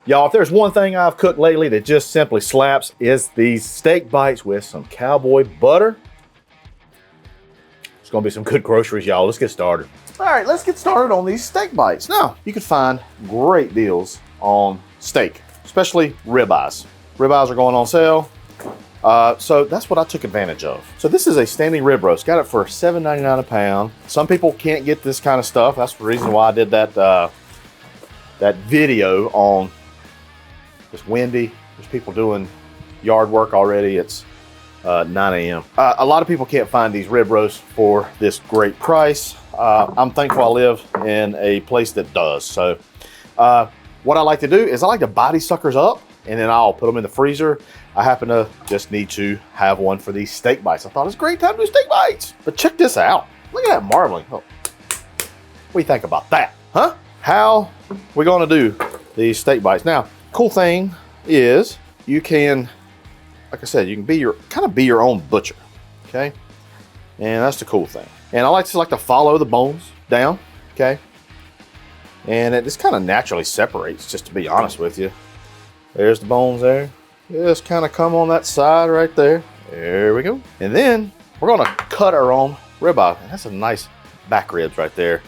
Y'all, if there's one thing I've cooked lately that just simply slaps, is these steak bites with some Cowboy butter. It's gonna be some good groceries, y'all. Let's get started. All right, let's get started on these steak bites. Now, you can find great deals on steak, especially ribeyes. Ribeyes are going on sale. So that's what I took advantage of. So this is a standing rib roast. Got it for $7.99 a pound. Some people can't get this kind of stuff. That's the reason why I did that, that video on. It's windy. There's people doing yard work already. It's 9 a.m. A lot of people can't find these rib roasts for this great price. I'm thankful I live in a place that does. So what I like to do is I like to body suckers up and then I'll put them in the freezer. I happen to just need to have one for these steak bites. I thought it was a great time to do steak bites. But check this out. Look at that marbling. Oh. What do you think about that, huh? How we gonna do these steak bites? Now, cool thing is you can, like I said, you can be your own butcher, okay? And that's the cool thing. And I like to follow the bones down, okay? And it just kind of naturally separates, just to be honest with you. There's the bones there. Just kind of come on that side right there. There we go. And then we're gonna cut our own ribeye. And that's a nice back ribs right there.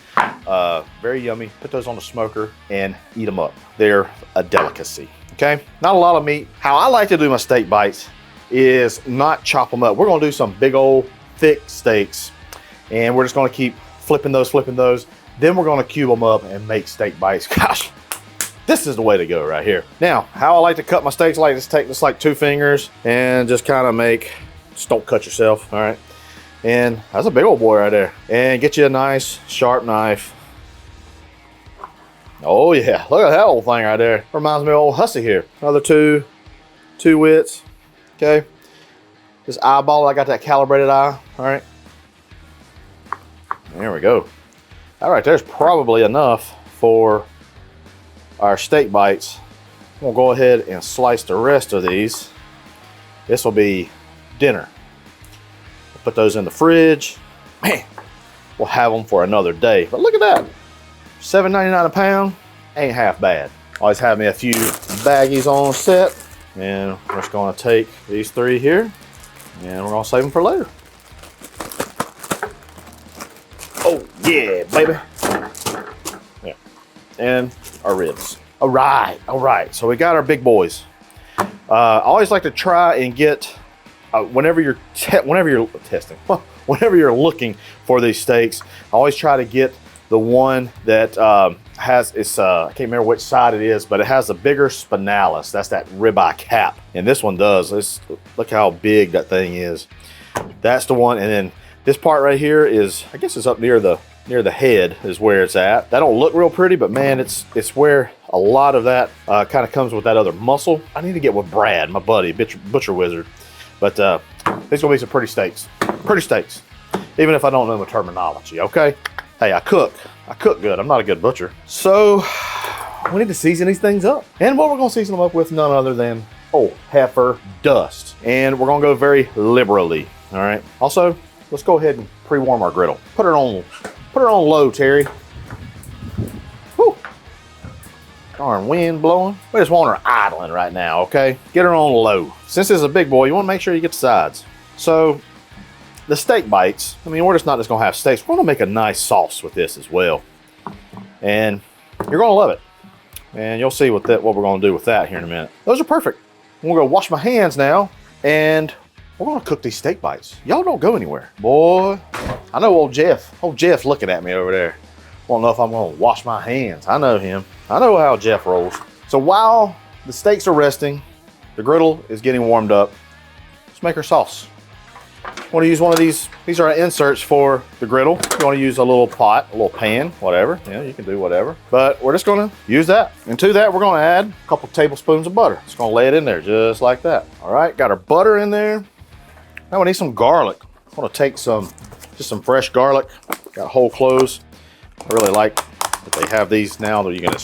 Very yummy. Put those on the smoker and eat them up. They're a delicacy, okay? Not a lot of meat. How I like to do my steak bites is not chop them up. We're gonna do some big old thick steaks and we're just gonna keep flipping those. Then we're gonna cube them up and make steak bites. Gosh, this is the way to go right here. Now, how I like to cut my steaks, I like to take just like 2 fingers and just kind of just don't cut yourself, all right? And that's a big old boy right there. And get you a nice sharp knife. Oh yeah, look at that old thing right there. Reminds me of old Hussy here. Another two widths, okay? This eyeball, I got that calibrated eye, all right? There we go. All right, there's probably enough for our steak bites. We'll go ahead and slice the rest of these. This will be dinner. We'll put those in the fridge. Man, we'll have them for another day. But look at that. $7.99 a pound, ain't half bad. Always have me a few baggies on set. And we're just gonna take these 3 here and we're gonna save them for later. Oh yeah, baby. Yeah, and our ribs. All right, so we got our big boys. I always like to try and get, whenever you're looking for these steaks, I always try to get the one that has its, I can't remember which side it is, but it has a bigger spinalis. That's that ribeye cap. And this one does. Look how big that thing is. That's the one. And then this part right here is, I guess it's up near the head is where it's at. That don't look real pretty, but man, it's where a lot of that kind of comes with that other muscle. I need to get with Brad, my buddy, butcher wizard. But these gonna be some pretty steaks. Even if I don't know the terminology, okay? Hey, I cook good. I'm not a good butcher. So we need to season these things up. And what we're gonna season them up with, none other than, Heifer Dust. And we're gonna go very liberally, all right? Also, let's go ahead and pre-warm our griddle. Put it on low, Terry. Whew. Darn wind blowing. We just want her idling right now, okay? Get her on low. Since it's a big boy, you wanna make sure you get the sides. So, the steak bites, I mean, we're just not just gonna have steaks. We're gonna make a nice sauce with this as well. And you're gonna love it. And you'll see what we're gonna do with that here in a minute. Those are perfect. I'm gonna go wash my hands now and we're gonna cook these steak bites. Y'all don't go anywhere. Boy, I know old Jeff's looking at me over there. Won't know if I'm gonna wash my hands. I know him. I know how Jeff rolls. So while the steaks are resting, the griddle is getting warmed up, let's make our sauce. Want to use one of these are inserts for the griddle. You want to use a little pot, a little pan, whatever. Yeah, you can do whatever. But we're just going to use that. And to that, we're going to add a couple tablespoons of butter. Just going to lay it in there just like that. All right, got our butter in there. Now we need some garlic. I want to take just some fresh garlic. Got whole cloves. I really like that they have these now that you can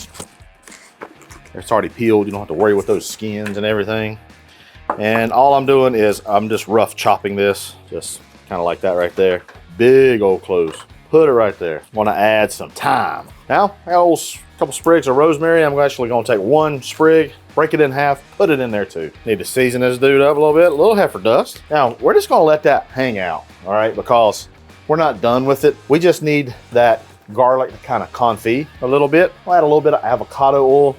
it's already peeled. You don't have to worry with those skins and everything. And all I'm doing is I'm just rough chopping this, just kind of like that right there. Big old cloves. Put it right there. Want to add some thyme. Now, I got a couple sprigs of rosemary. I'm actually going to take one sprig, break it in half, put it in there too. Need to season this dude up a little bit, a little heifer dust. Now, we're just going to let that hang out, all right, because we're not done with it. We just need that garlic to kind of confit a little bit. We'll add a little bit of avocado oil,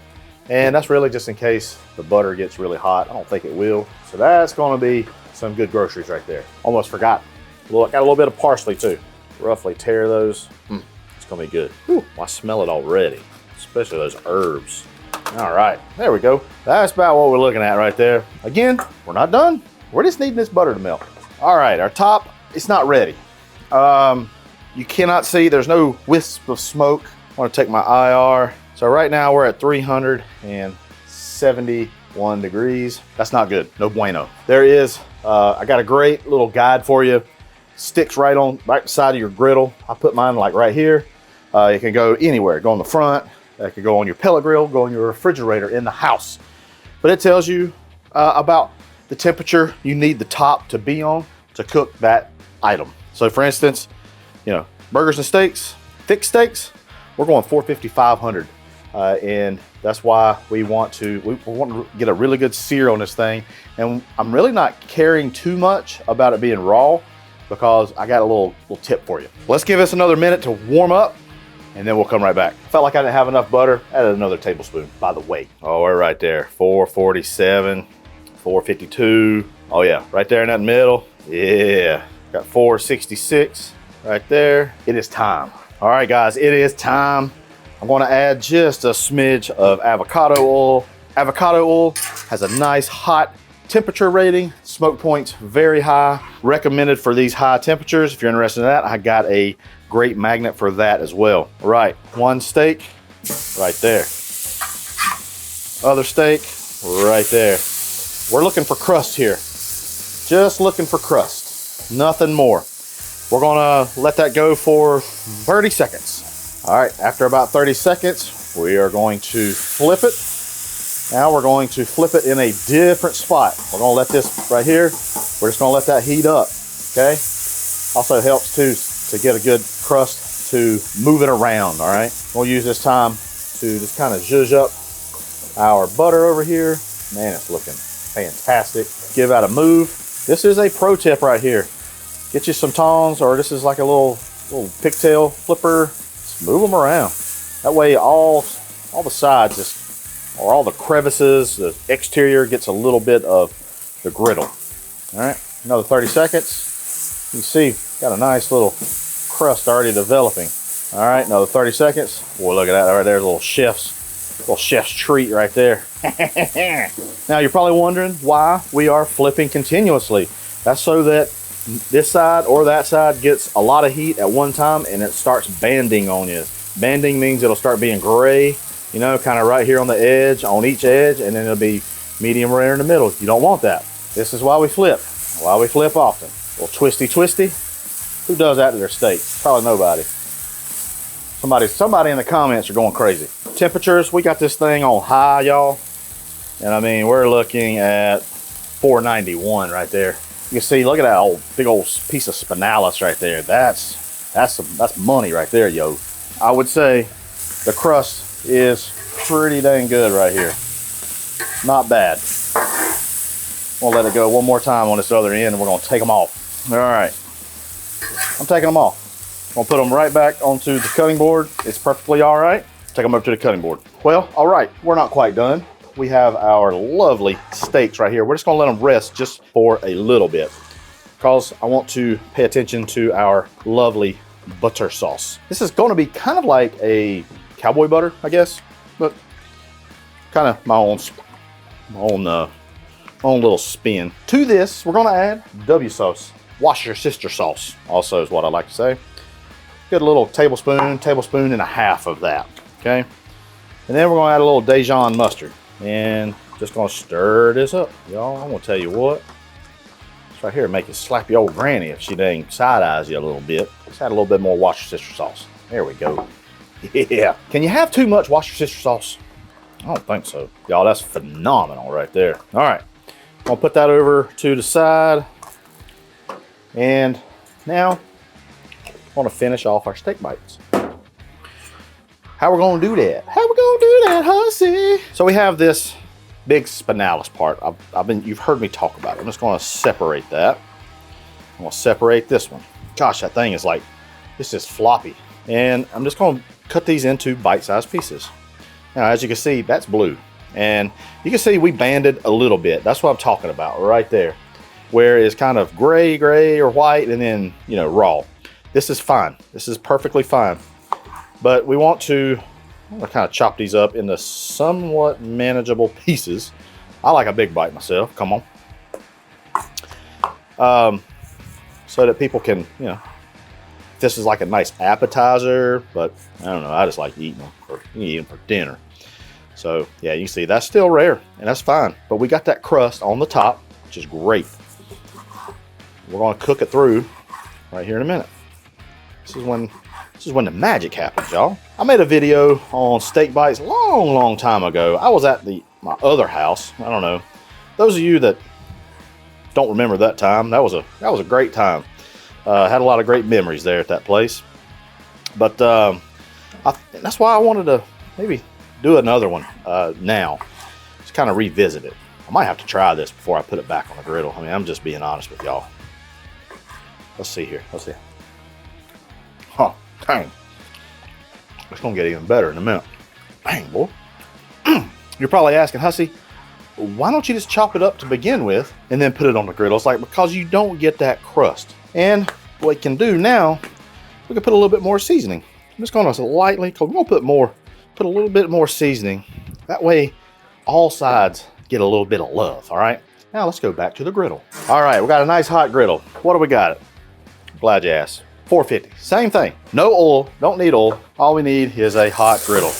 and that's really just in case the butter gets really hot. I don't think it will. So that's going to be some good groceries right there. Almost forgot. Got a little bit of parsley too. Roughly tear those. It's gonna be good. Ooh, I smell it already, especially those herbs. All right, there we go. That's about what we're looking at right there. Again, we're not done. We're just needing this butter to melt. All right, our top, it's not ready. You cannot see, there's no wisp of smoke. I wanna take my IR. So right now we're at 371 degrees. That's not good, no bueno. There is, I got a great little guide for you. Sticks right beside of your griddle. I put mine like right here. It can go anywhere. Go on the front. It can go on your pellet grill. Go on your refrigerator in the house. But it tells you about the temperature you need the top to be on to cook that item. So for instance, you know, burgers and steaks, thick steaks, we're going 450, 500. And that's why we want to get a really good sear on this thing. And I'm really not caring too much about it being raw, because I got a little tip for you. Let's give this another minute to warm up, and then we'll come right back. Felt like I didn't have enough butter, added another tablespoon by the weight. Oh, we're right there, 447, 452. Oh yeah, right there in that middle. Yeah, got 466 right there. It is time. All right, guys, it is time. I'm gonna add just a smidge of avocado oil. Avocado oil has a nice hot temperature rating, smoke points very high, recommended for these high temperatures. If you're interested in that, I got a great magnet for that as well. All right, one steak right there. Other steak right there. We're looking for crust here. Just looking for crust, nothing more. We're gonna let that go for 30 seconds. All right, after about 30 seconds, we are going to flip it. Now we're going to flip it in a different spot. We're gonna let this right here, we're just gonna let that heat up, okay? Also helps too to get a good crust to move it around, all right? We'll use this time to just kind of zhuzh up our butter over here. Man, it's looking fantastic. Give that a move. This is a pro tip right here. Get you some tongs, or this is like a little pigtail flipper. Just move them around. That way all the sides just, or all the crevices, the exterior gets a little bit of the griddle. All right, another 30 seconds. You can see, got a nice little crust already developing. All right, another 30 seconds. Boy, look at that right there, little chef's treat right there. Now you're probably wondering why we are flipping continuously. That's so that this side or that side gets a lot of heat at one time and it starts banding on you. Banding means it'll start being gray, you know, kind of right here on the edge, on each edge, and then it'll be medium rare in the middle. You don't want that. This is why we flip often. A little twisty. Who does that to their steak? Probably nobody. Somebody in the comments are going crazy. Temperatures, we got this thing on high, y'all. And I mean, we're looking at 491 right there. You can see, look at that big old piece of spinalis right there. That's money right there, yo. I would say the crust is pretty dang good right here. Not bad. We'll let it go one more time on this other end and we're gonna take them off. All right, I'm taking them off. I'm gonna put them right back onto the cutting board. It's perfectly all right. Take them up to the cutting board. Well, all right, we're not quite done. We have our lovely steaks right here. We're just gonna let them rest just for a little bit because I want to pay attention to our lovely butter sauce. This is gonna be kind of like a Cowboy butter, I guess, but kind of my own little spin. To this, we're gonna add W sauce, Worcestershire sauce, also is what I like to say. Get a little tablespoon and a half of that, okay? And then we're gonna add a little Dijon mustard and just gonna stir this up. Y'all, I'm gonna tell you what, it's right here, make it slap your old granny if she dang side eyes you a little bit. Let's add a little bit more Worcestershire sauce. There we go. Yeah. Can you have too much Worcestershire sauce? I don't think so. Y'all, that's phenomenal right there. All right, I'm gonna put that over to the side. And now want to finish off our steak bites. How we're gonna do that? How we gonna do that, hussy? So we have this big spinalis part. You've heard me talk about it. I'm just gonna separate that. I'm gonna separate this one. Gosh, that thing is like, it's just floppy. And I'm just gonna cut these into bite-sized pieces. Now, as you can see, that's blue. And you can see we banded a little bit. That's what I'm talking about right there. Where it's kind of gray or white, and then, you know, raw. This is fine. This is perfectly fine. But we want to, I'm gonna kind of chop these up into somewhat manageable pieces. I like a big bite myself, come on. So that people can, you know, this is like a nice appetizer, but I don't know, I just like eating them for dinner. So yeah, you see that's still rare, and that's fine. But we got that crust on the top, which is great. We're gonna cook it through right here in a minute. This is when the magic happens, y'all. I made a video on steak bites long time ago. I was at my other house. I don't know. Those of you that don't remember that time, that was a great time. Had a lot of great memories there at that place. But that's why I wanted to maybe do another one now. Just kind of revisit it. I might have to try this before I put it back on the griddle. I mean, I'm just being honest with y'all. Let's see here. Let's see. Huh. Dang. It's gonna get even better in a minute. Dang, boy. You're probably asking, Hussy, why don't you just chop it up to begin with and then put it on the griddle? It's like, because you don't get that crust. And what we can do now, we can put a little bit more seasoning. I'm just gonna lightly, because we're gonna put a little bit more seasoning. That way, all sides get a little bit of love, all right? Now let's go back to the griddle. All right, we got a nice hot griddle. What do we got? Glad you asked. 450, same thing. No oil, don't need oil. All we need is a hot griddle.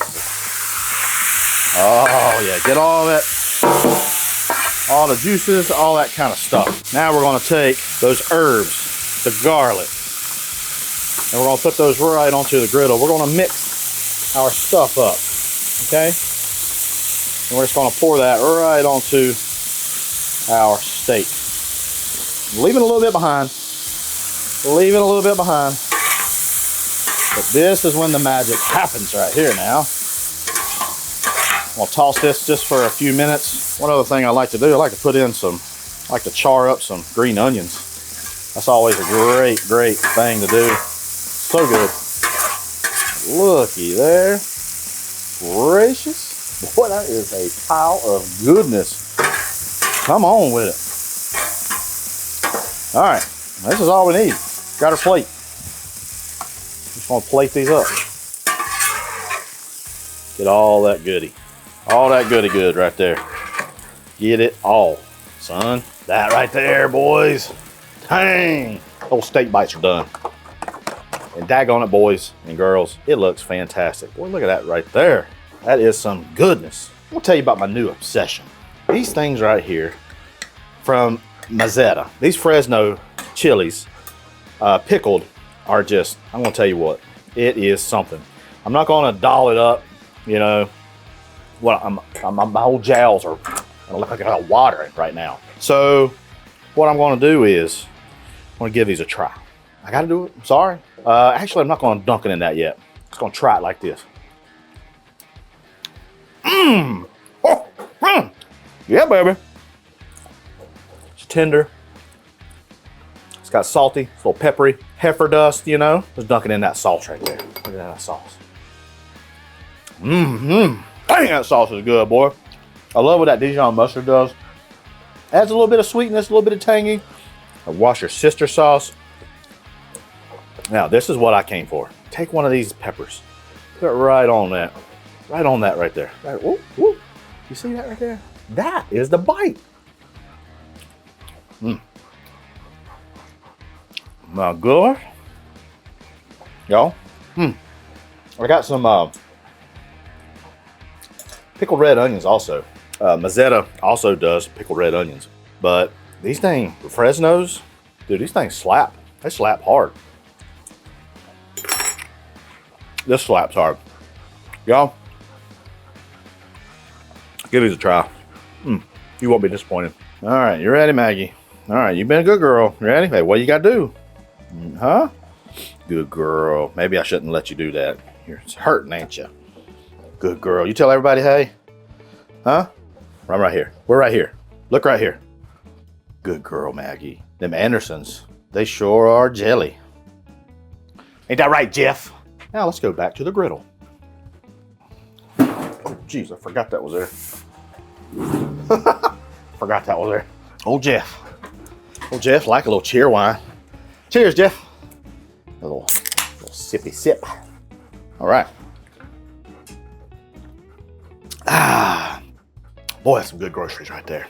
Oh yeah, get all that, all the juices, all that kind of stuff. Now we're gonna take those herbs, the garlic, and we're gonna put those right onto the griddle. We're gonna mix our stuff up, okay? And we're just gonna pour that right onto our steak. Leave it a little bit behind. Leave it a little bit behind. But this is when the magic happens right here now. I'm gonna toss this just for a few minutes. One other thing I like to do, I like to put in I like to char up some green onions. That's always a great thing to do. So good. Looky there. Gracious. Boy, that is a pile of goodness. Come on with it. All right, this is all we need. Got our plate. Just want to plate these up. Get all that goody. All that goody good right there. Get it all, son. That right there, boys. Dang. Those steak bites are done. And daggone it, boys and girls, it looks fantastic. Boy, look at that right there. That is some goodness. I'll tell you about my new obsession. These things right here from Mazzetta, these Fresno chilies, pickled, are just, I'm gonna tell you what, it is something. I'm not gonna doll it up, you know. Well, my whole jowls are gonna look like I got water right now. So what I'm gonna do is I'm gonna give these a try. I gotta do it, I'm sorry. Actually, I'm not gonna dunk it in that yet. I'm just gonna try it like this. Yeah, baby. It's tender. It's got salty, it's a little peppery. Heifer dust, you know. Just dunking in that sauce right there. Look at that sauce. Dang, that sauce is good, boy. I love what that Dijon mustard does. Adds a little bit of sweetness, a little bit of tangy. Worcestershire sauce. Now, this is what I came for. Take one of these peppers. Put it right on that. Right on that right there. Right, whoop, whoop. You see that right there? That is the bite. Now, good. Y'all. I got some pickled red onions also. Mazzetta also does pickled red onions. But these things, Fresno's, dude, these things slap. They slap hard. This slaps hard. Y'all, give these a try. You won't be disappointed. All right, you ready, Maggie? All right, you've been a good girl. You ready? Hey, what you got to do? Huh? Good girl. Maybe I shouldn't let you do that. You're hurting, ain't you? Good girl. You tell everybody hey? Huh? I'm right here. We're right here. Look right here. Good girl, Maggie. Them Andersons, they sure are jelly. Ain't that right, Jeff? Now let's go back to the griddle. Oh, jeez, I forgot that was there. Forgot that was there. Old Jeff. Old Jeff like a little cheer wine. Cheers, Jeff. A little sippy sip. All right. Ah, boy, that's some good groceries right there.